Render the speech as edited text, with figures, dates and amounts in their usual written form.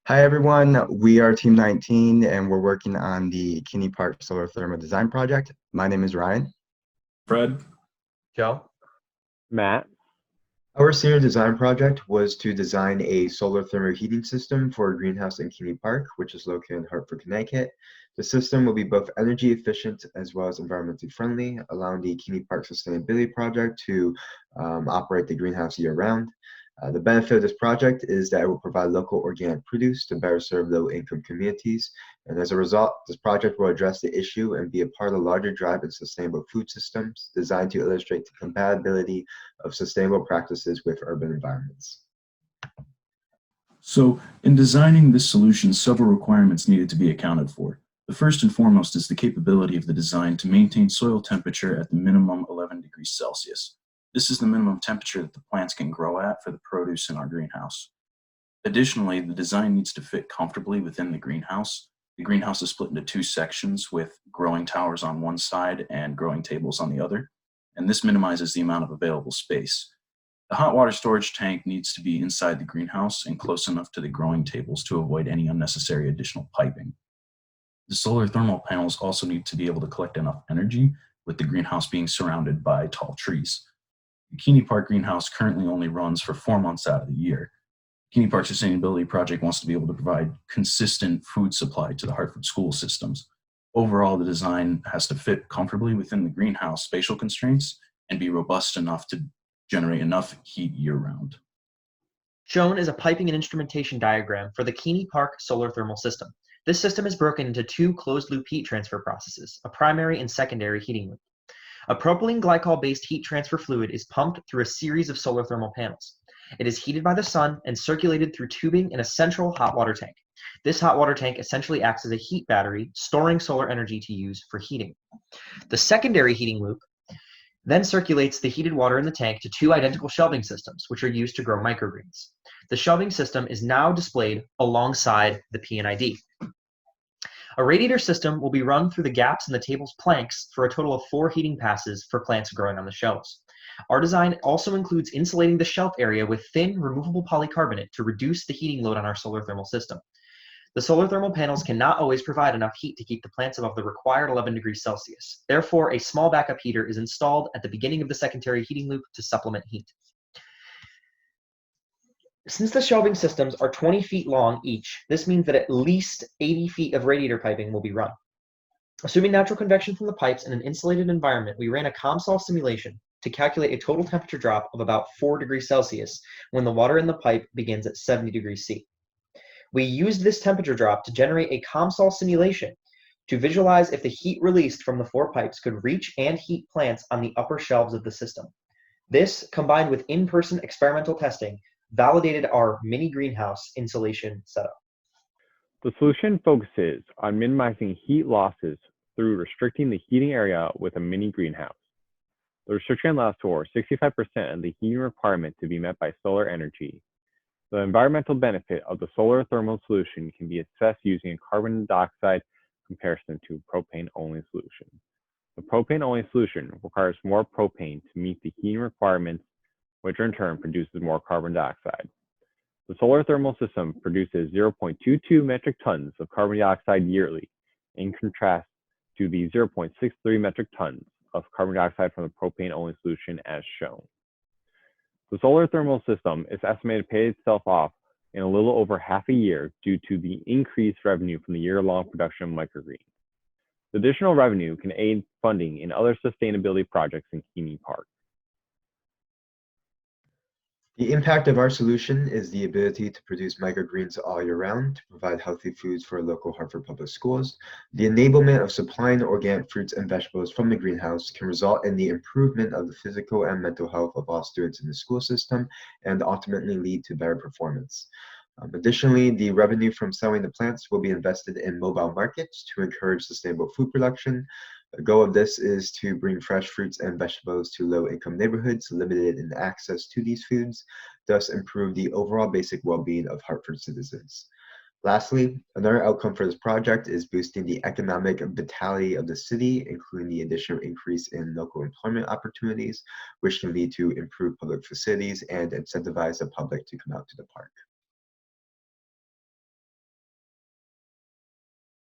Hi everyone, we are Team 19 and we're working on the Kinney Park Solar Thermal Design Project. My name is Ryan. Fred. Joe? Matt. Our senior design project was to design a solar thermal heating system for a greenhouse in Kinney Park, which is located in Hartford, Connecticut. The system will be both energy efficient as well as environmentally friendly, allowing the Kinney Park Sustainability Project to operate the greenhouse year-round. The benefit of this project is that it will provide local organic produce to better serve low-income communities. And as a result, this project will address the issue and be a part of the larger drive in sustainable food systems designed to illustrate the compatibility of sustainable practices with urban environments. So, in designing this solution, several requirements needed to be accounted for. The first and foremost is the capability of the design to maintain soil temperature at the minimum 11 degrees Celsius. This is the minimum temperature that the plants can grow at for the produce in our greenhouse. Additionally, the design needs to fit comfortably within the greenhouse. The greenhouse is split into two sections with growing towers on one side and growing tables on the other, and this minimizes the amount of available space. The hot water storage tank needs to be inside the greenhouse and close enough to the growing tables to avoid any unnecessary additional piping. The solar thermal panels also need to be able to collect enough energy, with the greenhouse being surrounded by tall trees. The Kinney Park greenhouse currently only runs for 4 months out of the year. Kinney Park Sustainability Project wants to be able to provide consistent food supply to the Hartford school systems. Overall, the design has to fit comfortably within the greenhouse spatial constraints and be robust enough to generate enough heat year-round. Shown is a piping and instrumentation diagram for the Kinney Park solar thermal system. This system is broken into two closed-loop heat transfer processes, a primary and secondary heating loop. A propylene glycol-based heat transfer fluid is pumped through a series of solar thermal panels. It is heated by the sun and circulated through tubing in a central hot water tank. This hot water tank essentially acts as a heat battery, storing solar energy to use for heating. The secondary heating loop then circulates the heated water in the tank to two identical shelving systems, which are used to grow microgreens. The shelving system is now displayed alongside the P&ID. A radiator system will be run through the gaps in the table's planks for a total of 4 heating passes for plants growing on the shelves. Our design also includes insulating the shelf area with thin, removable polycarbonate to reduce the heating load on our solar thermal system. The solar thermal panels cannot always provide enough heat to keep the plants above the required 11 degrees Celsius. Therefore, a small backup heater is installed at the beginning of the secondary heating loop to supplement heat. Since the shelving systems are 20 feet long each, this means that at least 80 feet of radiator piping will be run. Assuming natural convection from the pipes in an insulated environment, we ran a COMSOL simulation to calculate a total temperature drop of about 4 degrees Celsius when the water in the pipe begins at 70 degrees C. We used this temperature drop to generate a COMSOL simulation to visualize if the heat released from the 4 pipes could reach and heat plants on the upper shelves of the system. This, combined with in-person experimental testing, validated our mini greenhouse insulation setup. The solution focuses on minimizing heat losses through restricting the heating area with a mini greenhouse. The restriction allows for 65% of the heating requirement to be met by solar energy. The environmental benefit of the solar thermal solution can be assessed using a carbon dioxide comparison to a propane-only solution. The propane-only solution requires more propane to meet the heating requirements, which in turn produces more carbon dioxide. The solar thermal system produces 0.22 metric tons of carbon dioxide yearly, in contrast to the 0.63 metric tons of carbon dioxide from the propane-only solution as shown. The solar thermal system is estimated to pay itself off in a little over half a year due to the increased revenue from the year-long production of microgreens. The additional revenue can aid funding in other sustainability projects in Kinney Park. The impact of our solution is the ability to produce microgreens all year round to provide healthy foods for local Hartford Public Schools. The enablement of supplying organic fruits and vegetables from the greenhouse can result in the improvement of the physical and mental health of all students in the school system and ultimately lead to better performance. Additionally, the revenue from selling the plants will be invested in mobile markets to encourage sustainable food production. The goal of this is to bring fresh fruits and vegetables to low-income neighborhoods limited in access to these foods, thus improve the overall basic well-being of Hartford citizens. Lastly, another outcome for this project is boosting the economic vitality of the city, including the additional increase in local employment opportunities, which can lead to improved public facilities and incentivize the public to come out to the park.